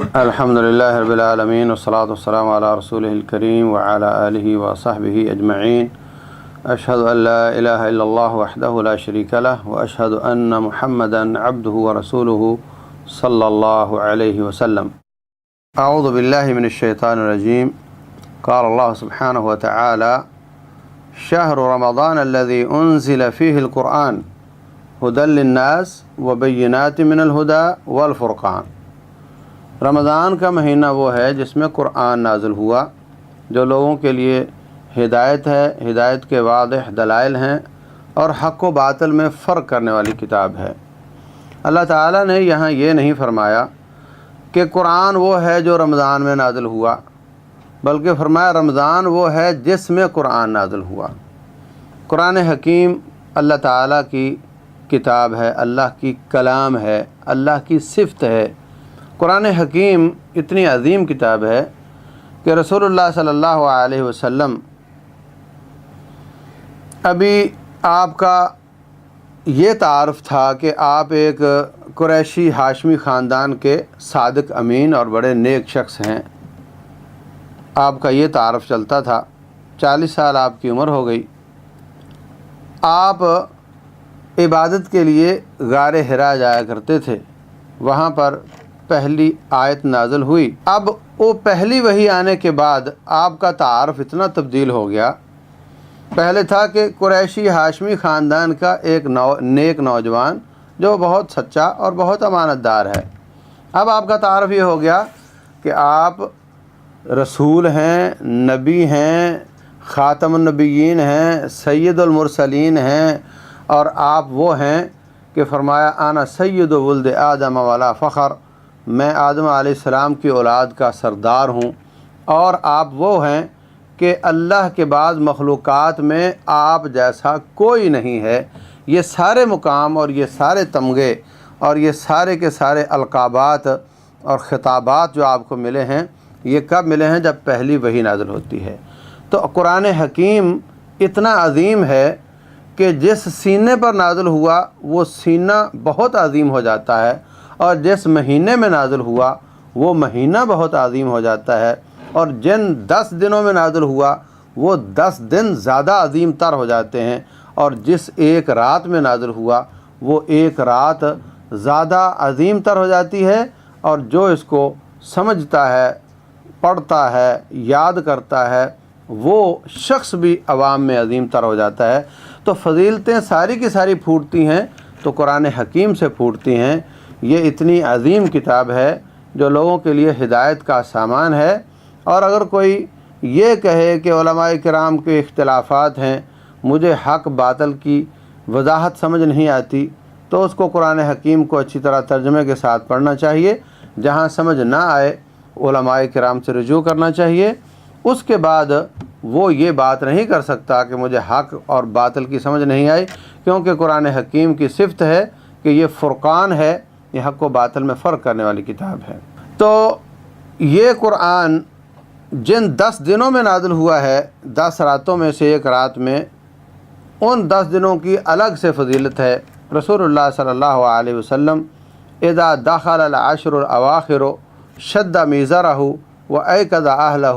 الحمدللہ رب العالمین والصلاة والسلام علی رسولہ الکریم وعلی آلہ وصحبہ اجمعین اشہد ان لا الہ الا اللہ وحدہ لا شریک لہ واشہد ان محمدا عبدہ ورسولہ صلی اللہ علیہ وسلم۔ اعوذ باللہ من الشیطان الرجیم۔ قال اللہ سبحانہ وتعالی شہر رمضان الذی انزل فیہ القرآن ھدی للناس وبینات من الہدی والفرقان۔ رمضان کا مہینہ وہ ہے جس میں قرآن نازل ہوا، جو لوگوں کے لیے ہدایت ہے، ہدایت کے واضح دلائل ہیں اور حق و باطل میں فرق کرنے والی کتاب ہے۔ اللہ تعالیٰ نے یہاں یہ نہیں فرمایا کہ قرآن وہ ہے جو رمضان میں نازل ہوا، بلکہ فرمایا رمضان وہ ہے جس میں قرآن نازل ہوا۔ قرآن حکیم اللہ تعالیٰ کی کتاب ہے، اللہ کی کلام ہے، اللہ کی صفت ہے۔ قرآن حکیم اتنی عظیم کتاب ہے کہ رسول اللہ صلی اللہ علیہ وسلم ابھی آپ کا یہ تعارف تھا کہ آپ ایک قریشی ہاشمی خاندان کے صادق امین اور بڑے نیک شخص ہیں۔ آپ کا یہ تعارف چلتا تھا۔ 40 سال آپ کی عمر ہو گئی۔ آپ عبادت کے لیے غار حرا جایا کرتے تھے۔ وہاں پر پہلی آیت نازل ہوئی۔ اب وہ پہلی وحی آنے کے بعد آپ کا تعارف اتنا تبدیل ہو گیا۔ پہلے تھا کہ قریشی ہاشمی خاندان کا ایک نیک نوجوان جو بہت سچا اور بہت امانت دار ہے۔ اب آپ کا تعارف یہ ہو گیا کہ آپ رسول ہیں، نبی ہیں، خاتم النبیین ہیں، سید المرسلین ہیں، اور آپ وہ ہیں کہ فرمایا انا سید ولد آدم ولا فخر، میں آدم علیہ السلام کی اولاد کا سردار ہوں، اور آپ وہ ہیں کہ اللہ کے بعد مخلوقات میں آپ جیسا کوئی نہیں ہے۔ یہ سارے مقام اور یہ سارے تمغے اور یہ سارے کے سارے القابات اور خطابات جو آپ کو ملے ہیں، یہ کب ملے ہیں؟ جب پہلی وحی نازل ہوتی ہے۔ تو قرآن حکیم اتنا عظیم ہے کہ جس سینے پر نازل ہوا وہ سینہ بہت عظیم ہو جاتا ہے، اور جس مہینے میں نازل ہوا وہ مہینہ بہت عظیم ہو جاتا ہے، اور جن 10 دنوں میں نازل ہوا وہ 10 دن زیادہ عظیم تر ہو جاتے ہیں، اور جس ایک رات میں نازل ہوا وہ ایک رات زیادہ عظیم تر ہو جاتی ہے، اور جو اس کو سمجھتا ہے، پڑھتا ہے، یاد کرتا ہے، وہ شخص بھی عوام میں عظیم تر ہو جاتا ہے۔ تو فضیلتیں ساری کی ساری پھوٹتی ہیں تو قرآن حکیم سے پھوٹتی ہیں۔ یہ اتنی عظیم کتاب ہے جو لوگوں کے لیے ہدایت کا سامان ہے۔ اور اگر کوئی یہ کہے کہ علماء کرام کے اختلافات ہیں، مجھے حق باطل کی وضاحت سمجھ نہیں آتی، تو اس کو قرآن حکیم کو اچھی طرح ترجمے کے ساتھ پڑھنا چاہیے۔ جہاں سمجھ نہ آئے علماء کرام سے رجوع کرنا چاہیے۔ اس کے بعد وہ یہ بات نہیں کر سکتا کہ مجھے حق اور باطل کی سمجھ نہیں آئی، کیونکہ قرآن حکیم کی صفت ہے کہ یہ فرقان ہے، یہ حق و باطل میں فرق کرنے والی کتاب ہے۔ تو یہ قرآن جن 10 دنوں میں نازل ہوا ہے، 10 راتوں میں سے ایک رات میں، ان 10 دنوں کی الگ سے فضیلت ہے۔ رسول اللہ صلی اللہ علیہ وسلم اذا دخل العشر الاواخر شد میزرہ وایقظ اہلہ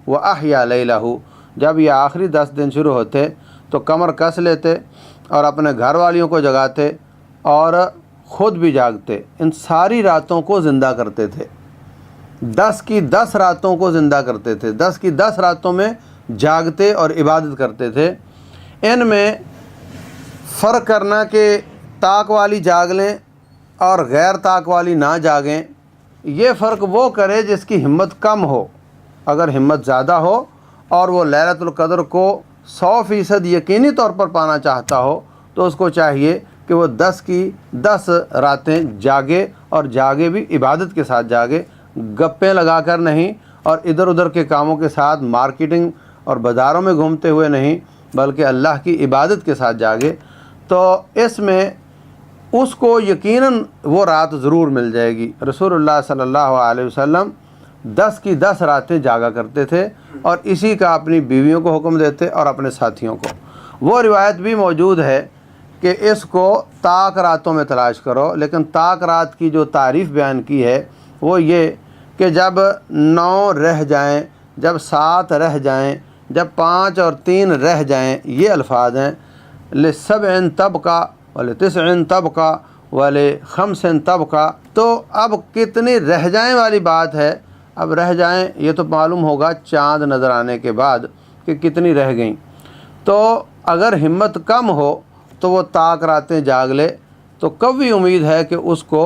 واحیا لیلہ، جب یہ آخری 10 دن شروع ہوتے تو کمر کس لیتے اور اپنے گھر والیوں کو جگاتے اور خود بھی جاگتے، ان ساری راتوں کو زندہ کرتے تھے۔ 10 کی 10 راتوں کو زندہ کرتے تھے، 10 کی 10 راتوں میں جاگتے اور عبادت کرتے تھے۔ ان میں فرق کرنا کہ طاق والی جاگ لیں اور غیر طاق والی نہ جاگیں، یہ فرق وہ کرے جس کی ہمت کم ہو۔ اگر ہمت زیادہ ہو اور وہ لیلۃ القدر کو 100% یقینی طور پر پانا چاہتا ہو، تو اس کو چاہیے کہ وہ 10 کی 10 راتیں جاگے، اور جاگے بھی عبادت کے ساتھ جاگے، گپیں لگا کر نہیں، اور ادھر ادھر کے کاموں کے ساتھ مارکیٹنگ اور بازاروں میں گھومتے ہوئے نہیں، بلکہ اللہ کی عبادت کے ساتھ جاگے۔ تو اس میں اس کو یقیناً وہ رات ضرور مل جائے گی۔ رسول اللہ صلی اللہ علیہ وسلم 10 کی 10 راتیں جاگا کرتے تھے، اور اسی کا اپنی بیویوں کو حکم دیتے اور اپنے ساتھیوں کو۔ وہ روایت بھی موجود ہے کہ اس کو طاق راتوں میں تلاش کرو، لیکن طاق رات کی جو تعریف بیان کی ہے وہ یہ کہ جب 9 رہ جائیں، جب 7 رہ جائیں، جب 5 اور 3 رہ جائیں، یہ الفاظ ہیں لِسَبْعٍ طَبْقَةٍ وَلِتِسْعٍ طَبْقَةٍ وَلِخَمْسٍ طَبْقَةٍ۔ تو اب کتنی رہ جائیں والی بات ہے۔ اب رہ جائیں یہ تو معلوم ہوگا چاند نظر آنے کے بعد کہ کتنی رہ گئیں۔ تو اگر ہمت کم ہو تو وہ طاق راتیں جاگ لے تو قوی امید ہے کہ اس کو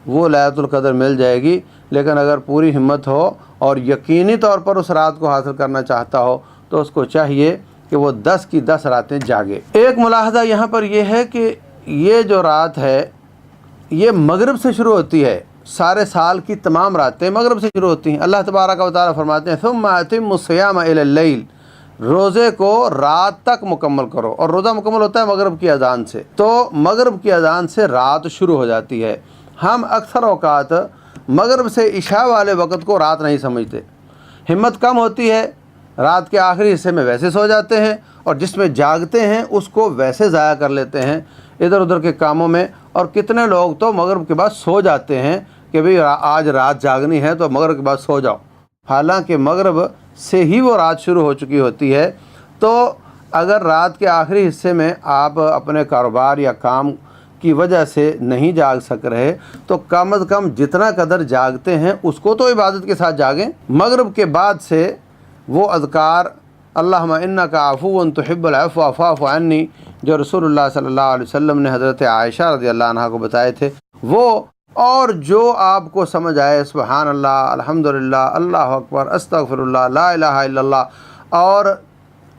وہ لیلۃ القدر مل جائے گی، لیکن اگر پوری ہمت ہو اور یقینی طور پر اس رات کو حاصل کرنا چاہتا ہو تو اس کو چاہیے کہ وہ 10 کی 10 راتیں جاگے۔ ایک ملاحظہ یہاں پر یہ ہے کہ یہ جو رات ہے یہ مغرب سے شروع ہوتی ہے، سارے سال کی تمام راتیں مغرب سے شروع ہوتی ہیں۔ اللہ تبارک و تعالیٰ فرماتے ہیں ثم اتم الصیام الی اللیل، روزے کو رات تک مکمل کرو، اور روزہ مکمل ہوتا ہے مغرب کی اذان سے، تو مغرب کی اذان سے رات شروع ہو جاتی ہے۔ ہم اکثر اوقات مغرب سے عشاء والے وقت کو رات نہیں سمجھتے، ہمت کم ہوتی ہے، رات کے آخری حصے میں ویسے سو جاتے ہیں، اور جس میں جاگتے ہیں اس کو ویسے ضائع کر لیتے ہیں ادھر ادھر کے کاموں میں۔ اور کتنے لوگ تو مغرب کے بعد سو جاتے ہیں کہ بھئی آج رات جاگنی ہے تو مغرب کے بعد سو جاؤ، حالانکہ مغرب سے ہی وہ رات شروع ہو چکی ہوتی ہے۔ تو اگر رات کے آخری حصے میں آپ اپنے کاروبار یا کام کی وجہ سے نہیں جاگ سک رہے تو کم از کم جتنا قدر جاگتے ہیں اس کو تو عبادت کے ساتھ جاگیں۔ مغرب کے بعد سے وہ اذکار اللہم انک عفو تحب العفو فاعف عنی جو رسول اللہ صلی اللہ علیہ وسلم نے حضرت عائشہ رضی اللہ عنہ کو بتائے تھے، وہ اور جو آپ کو سمجھ آئے، سبحان اللہ، الحمدللہ، اللہ اکبر، استغفر اللہ، لا الہ الا اللہ، اور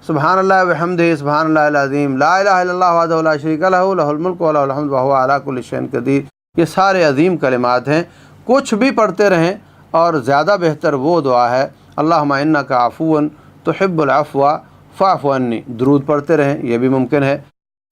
سبحان اللہ وبحمدہ، سبحان اللہ العظیم، لا الہ الا اللہ وحدہ لا شریک لہ، لہ الملک و لہ الحمد وہو علی کل شیء قدیر، یہ سارے عظیم کلمات ہیں، کچھ بھی پڑھتے رہیں۔ اور زیادہ بہتر وہ دعا ہے اللہم انک عفو تحب العفو فاعف عنی، درود پڑھتے رہیں، یہ بھی ممکن ہے۔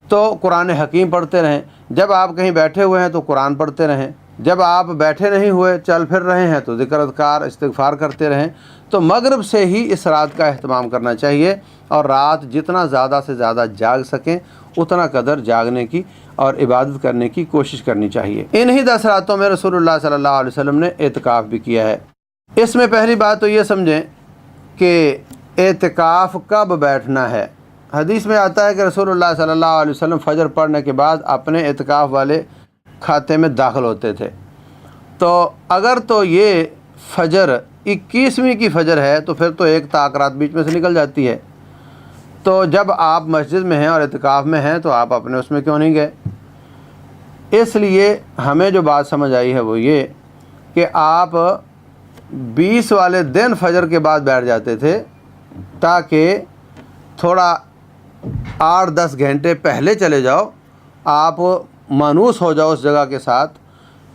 تو قرآن حکیم پڑھتے رہیں، جب آپ کہیں بیٹھے ہوئے ہیں تو قرآن پڑھتے رہیں، جب آپ بیٹھے نہیں ہوئے چل پھر رہے ہیں تو ذکر اذکار استغفار کرتے رہیں۔ تو مغرب سے ہی اس رات کا اہتمام کرنا چاہیے، اور رات جتنا زیادہ سے زیادہ جاگ سکیں اتنا قدر جاگنے کی اور عبادت کرنے کی کوشش کرنی چاہیے۔ انہی 10 راتوں میں رسول اللہ صلی اللہ علیہ وسلم نے اعتکاف بھی کیا ہے۔ اس میں پہلی بات تو یہ سمجھیں کہ اعتکاف کب بیٹھنا ہے۔ حدیث میں آتا ہے کہ رسول اللہ صلی اللہ علیہ وسلم فجر پڑھنے کے بعد اپنے اعتکاف والے کھاتے میں داخل ہوتے تھے۔ تو اگر تو یہ فجر 21ویں کی فجر ہے تو پھر تو ایک طاق رات بیچ میں سے نکل جاتی ہے۔ تو جب آپ مسجد میں ہیں اور اعتکاف میں ہیں تو آپ اپنے اس میں کیوں نہیں گئے؟ اس لیے ہمیں جو بات سمجھ آئی ہے وہ یہ کہ آپ 20 والے دن فجر کے بعد بیٹھ جاتے تھے تاکہ تھوڑا 8-10 گھنٹے پہلے چلے جاؤ، آپ مانوس ہو جاؤ اس جگہ کے ساتھ۔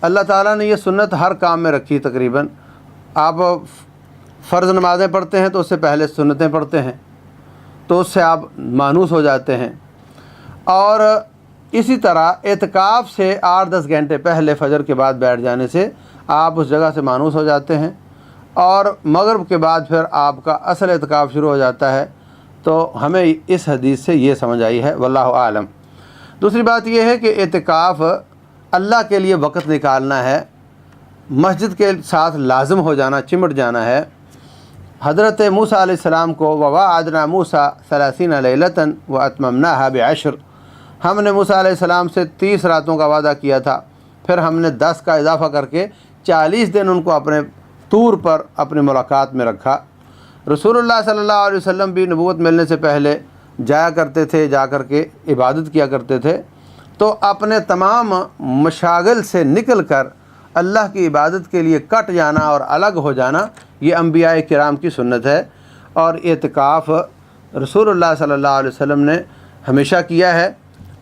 اللہ تعالیٰ نے یہ سنت ہر کام میں رکھی تقریباً۔ آپ فرض نمازیں پڑھتے ہیں تو اس سے پہلے سنتیں پڑھتے ہیں، تو اس سے آپ مانوس ہو جاتے ہیں۔ اور اسی طرح اعتکاف سے 8-10 گھنٹے پہلے فجر کے بعد بیٹھ جانے سے آپ اس جگہ سے مانوس ہو جاتے ہیں، اور مغرب کے بعد پھر آپ کا اصل اعتکاف شروع ہو جاتا ہے۔ تو ہمیں اس حدیث سے یہ سمجھ آئی ہے، واللہ اعلم۔ دوسری بات یہ ہے کہ اعتکاف اللہ کے لیے وقت نکالنا ہے، مسجد کے ساتھ لازم ہو جانا، چمٹ جانا ہے۔ حضرت موسیٰ علیہ السلام کو وَوَاعَدْنَا مُوسَىٰ 30 لَيْلَةً وَأَتْمَمْنَاهَا بِعَشْرٍ، ہم نے موسیٰ علیہ السلام سے 30 راتوں کا وعدہ کیا تھا، پھر ہم نے 10 کا اضافہ کر کے 40 دن ان کو اپنے طور پر اپنی ملاقات میں رکھا۔ رسول اللہ صلی اللہ علیہ وسلم بھی نبوت ملنے سے پہلے جایا کرتے تھے، جا کر کے عبادت کیا کرتے تھے۔ تو اپنے تمام مشاغل سے نکل کر اللہ کی عبادت کے لیے کٹ جانا اور الگ ہو جانا یہ انبیاء کرام کی سنت ہے، اور اعتکاف رسول اللہ صلی اللہ علیہ وسلم نے ہمیشہ کیا ہے،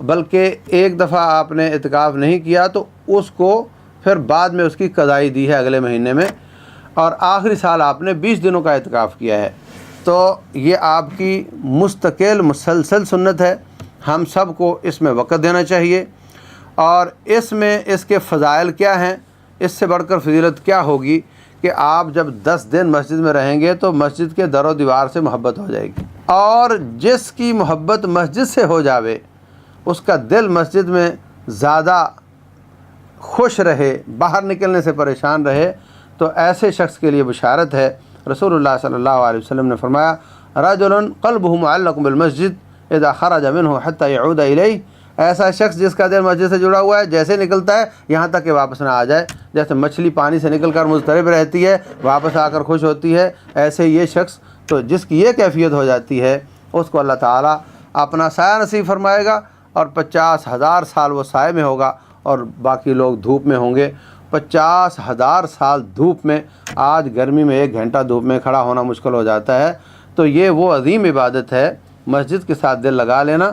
بلکہ ایک دفعہ آپ نے اعتکاف نہیں کیا تو اس کو پھر بعد میں اس کی قضائی دی ہے اگلے مہینے میں، اور آخری سال آپ نے 20 دنوں کا اعتکاف کیا ہے۔ تو یہ آپ کی مستقل مسلسل سنت ہے، ہم سب کو اس میں وقت دینا چاہیے۔ اور اس میں اس کے فضائل کیا ہیں، اس سے بڑھ کر فضیلت کیا ہوگی کہ آپ جب 10 دن مسجد میں رہیں گے تو مسجد کے در و دیوار سے محبت ہو جائے گی، اور جس کی محبت مسجد سے ہو جاوے اس کا دل مسجد میں زیادہ خوش رہے، باہر نکلنے سے پریشان رہے، تو ایسے شخص کے لیے بشارت ہے۔ رسول اللہ صلی اللہ علیہ وسلم نے فرمایا رجل قلبہ معلق بالمسجد اذا خرج منہ حتی یعود الیہ، ایسا شخص جس کا دل مسجد سے جڑا ہوا ہے، جیسے نکلتا ہے یہاں تک کہ واپس نہ آ جائے، جیسے مچھلی پانی سے نکل کر مضطرب رہتی ہے واپس آ کر خوش ہوتی ہے، ایسے یہ شخص تو جس کی یہ کیفیت ہو جاتی ہے اس کو اللہ تعالیٰ اپنا سایہ نصیب فرمائے گا، اور 50,000 سال وہ سائے میں ہوگا اور باقی لوگ دھوپ میں ہوں گے۔ 50,000 سال دھوپ میں، آج گرمی میں 1 گھنٹہ دھوپ میں کھڑا ہونا مشکل ہو جاتا ہے، تو یہ وہ عظیم عبادت ہے مسجد کے ساتھ دل لگا لینا۔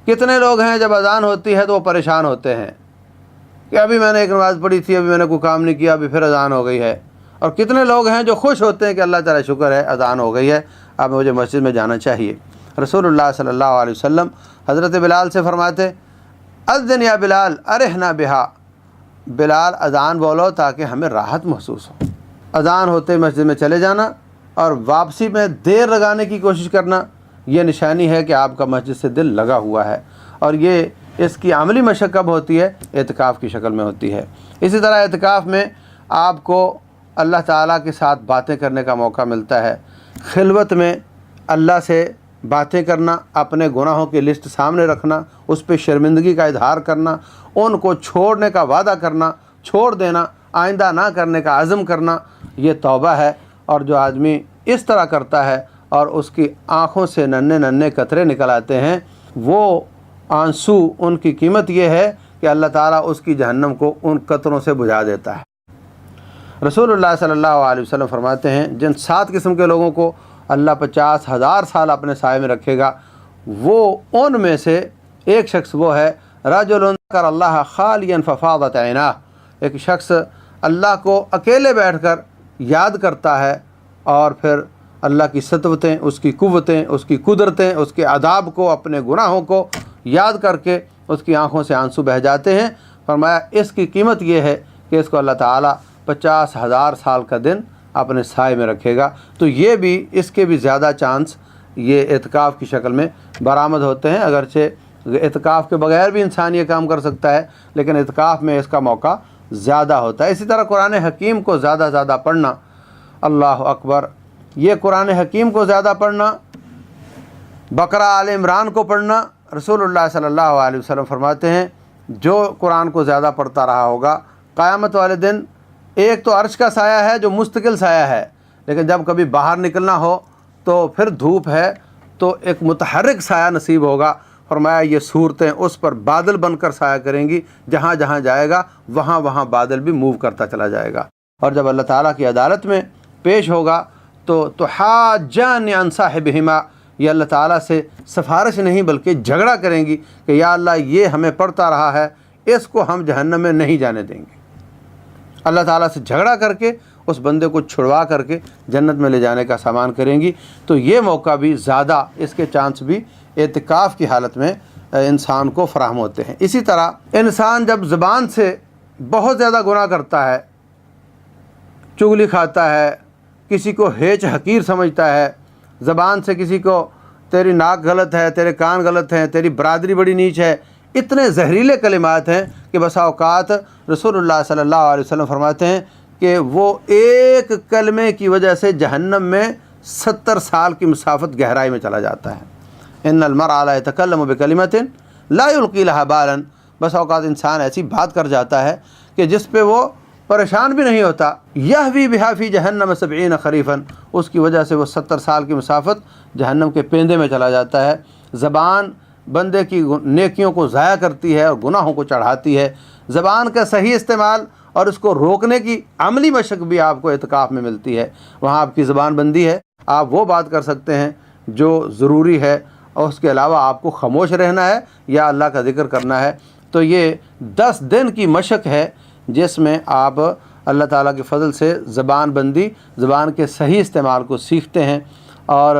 کتنے لوگ ہیں جب اذان ہوتی ہے تو وہ پریشان ہوتے ہیں کہ ابھی میں نے ایک نماز پڑھی تھی، ابھی میں نے کوئی کام نہیں کیا، ابھی پھر اذان ہو گئی ہے، اور کتنے لوگ ہیں جو خوش ہوتے ہیں کہ اللہ تعالیٰ شکر ہے اذان ہو گئی ہے، اب مجھے مسجد میں جانا چاہیے۔ رسول اللہ صلی اللہ علیہ وسلم حضرت بلال سے فرماتے اذن یا بلال ارحنا بہا، بلال اذان بولو تاکہ ہمیں راحت محسوس ہو۔ اذان ہوتے مسجد میں چلے جانا اور واپسی میں دیر لگانے کی کوشش کرنا، یہ نشانی ہے کہ آپ کا مسجد سے دل لگا ہوا ہے، اور یہ اس کی عملی مشق کب ہوتی ہے؟ اعتکاف کی شکل میں ہوتی ہے۔ اسی طرح اعتکاف میں آپ کو اللہ تعالیٰ کے ساتھ باتیں کرنے کا موقع ملتا ہے، خلوت میں اللہ سے باتیں کرنا، اپنے گناہوں کی لسٹ سامنے رکھنا، اس پہ شرمندگی کا اظہار کرنا، ان کو چھوڑنے کا وعدہ کرنا، چھوڑ دینا، آئندہ نہ کرنے کا عزم کرنا، یہ توبہ ہے۔ اور جو آدمی اس طرح کرتا ہے اور اس کی آنکھوں سے ننھے ننھے قطرے نکل آتے ہیں، وہ آنسو، ان کی قیمت یہ ہے کہ اللہ تعالیٰ اس کی جہنم کو ان قطروں سے بجھا دیتا ہے۔ رسول اللہ صلی اللہ علیہ وسلم فرماتے ہیں جن 7 قسم کے لوگوں کو اللہ 50,000 سال اپنے سائے میں رکھے گا، وہ ان میں سے ایک شخص وہ ہے رجل ذکر اللہ خالیا ففاضت عیناہ، ایک شخص اللہ کو اکیلے بیٹھ کر یاد کرتا ہے اور پھر اللہ کی سطوتیں، اس کی قوتیں، اس کی قدرتیں، اس کے عذاب کو، اپنے گناہوں کو یاد کر کے اس کی آنکھوں سے آنسو بہہ جاتے ہیں۔ فرمایا اس کی قیمت یہ ہے کہ اس کو اللہ تعالیٰ 50,000 سال کا دن اپنے سائے میں رکھے گا۔ تو یہ بھی، اس کے بھی زیادہ چانس یہ اعتکاف کی شکل میں برآمد ہوتے ہیں، اگرچہ اعتکاف کے بغیر بھی انسان یہ کام کر سکتا ہے، لیکن اعتکاف میں اس کا موقع زیادہ ہوتا ہے۔ اسی طرح قرآن حکیم کو زیادہ زیادہ پڑھنا، اللہ اکبر، یہ قرآن حکیم کو زیادہ پڑھنا، بقرہ آل عمران کو پڑھنا، رسول اللہ صلی اللہ علیہ وسلم فرماتے ہیں جو قرآن کو زیادہ پڑھتا رہا ہوگا قیامت والے دن، ایک تو عرش کا سایہ ہے جو مستقل سایہ ہے، لیکن جب کبھی باہر نکلنا ہو تو پھر دھوپ ہے تو ایک متحرک سایہ نصیب ہوگا۔ فرمایا یہ صورتیں اس پر بادل بن کر سایہ کریں گی، جہاں جہاں جائے گا وہاں وہاں بادل بھی موو کرتا چلا جائے گا، اور جب اللہ تعالیٰ کی عدالت میں پیش ہوگا تو حاجان عن صاحبہما، یہ اللہ تعالیٰ سے سفارش نہیں بلکہ جھگڑا کریں گی کہ یا اللہ یہ ہمیں پڑھتا رہا ہے، اس کو ہم جہنم میں نہیں جانے دیں گے۔ اللہ تعالیٰ سے جھگڑا کر کے اس بندے کو چھڑوا کر کے جنت میں لے جانے کا سامان کریں گی۔ تو یہ موقع بھی زیادہ، اس کے چانس بھی اعتکاف کی حالت میں انسان کو فراہم ہوتے ہیں۔ اسی طرح انسان جب زبان سے بہت زیادہ گناہ کرتا ہے، چغلی کھاتا ہے، کسی کو ہیچ حقیر سمجھتا ہے، زبان سے کسی کو تیری ناک غلط ہے، تیرے کان غلط ہیں، تیری برادری بڑی نیچ ہے، اتنے زہریلے کلمات ہیں کہ بسا اوقات رسول اللہ صلی اللہ علیہ وسلم فرماتے ہیں کہ وہ ایک کلمے کی وجہ سے جہنم میں 70 سال کی مسافت گہرائی میں چلا جاتا ہے۔ ان المرء لا يتكلم بكلمة لا يلقي لها بالا، بس اوقات انسان ایسی بات کر جاتا ہے کہ جس پہ وہ پریشان بھی نہیں ہوتا۔ یہوی بہا فی جہنم 70 خریفا، اس کی وجہ سے وہ 70 سال کی مسافت جہنم کے پیندے میں چلا جاتا ہے۔ زبان بندے کی نیکیوں کو ضائع کرتی ہے اور گناہوں کو چڑھاتی ہے۔ زبان کا صحیح استعمال اور اس کو روکنے کی عملی مشق بھی آپ کو اعتکاف میں ملتی ہے۔ وہاں آپ کی زبان بندی ہے، آپ وہ بات کر سکتے ہیں جو ضروری ہے، اور اس کے علاوہ آپ کو خاموش رہنا ہے یا اللہ کا ذکر کرنا ہے۔ تو یہ 10 دن کی مشق ہے جس میں آپ اللہ تعالیٰ کے فضل سے زبان بندی، زبان کے صحیح استعمال کو سیکھتے ہیں۔ اور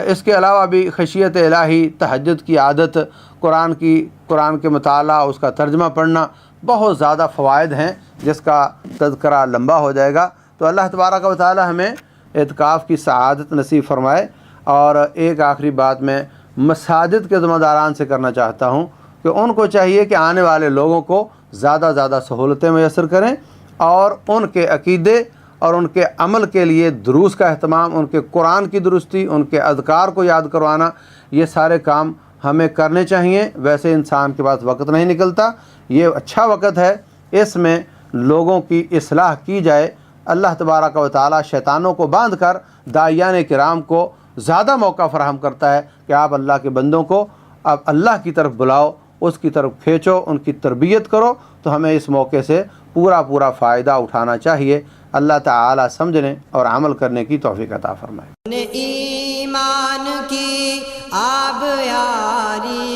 اس کے علاوہ بھی خشیت الہی، تہجد کی عادت، قرآن کے مطالعہ، اس کا ترجمہ پڑھنا، بہت زیادہ فوائد ہیں جس کا تذکرہ لمبا ہو جائے گا۔ تو اللہ تبارک و تعالیٰ ہمیں اعتکاف کی سعادت نصیب فرمائے۔ اور ایک آخری بات میں مساجد کے ذمہ داران سے کرنا چاہتا ہوں کہ ان کو چاہیے کہ آنے والے لوگوں کو زیادہ زیادہ سہولتیں میسر کریں اور ان کے عقیدے اور ان کے عمل کے لیے دروس کا اہتمام، ان کے قرآن کی درستی، ان کے اذکار کو یاد کروانا، یہ سارے کام ہمیں کرنے چاہیے۔ ویسے انسان کے پاس وقت نہیں نکلتا، یہ اچھا وقت ہے، اس میں لوگوں کی اصلاح کی جائے۔ اللہ تبارک و تعالی شیطانوں کو باندھ کر داعیان کرام کو زیادہ موقع فراہم کرتا ہے کہ آپ اللہ کے بندوں کو اب اللہ کی طرف بلاؤ، اس کی طرف کھینچو، ان کی تربیت کرو۔ تو ہمیں اس موقع سے پورا فائدہ اٹھانا چاہیے۔ اللہ تعالی سمجھنے اور عمل کرنے کی توفیق عطا فرمائے۔ ایمان کی آب یاری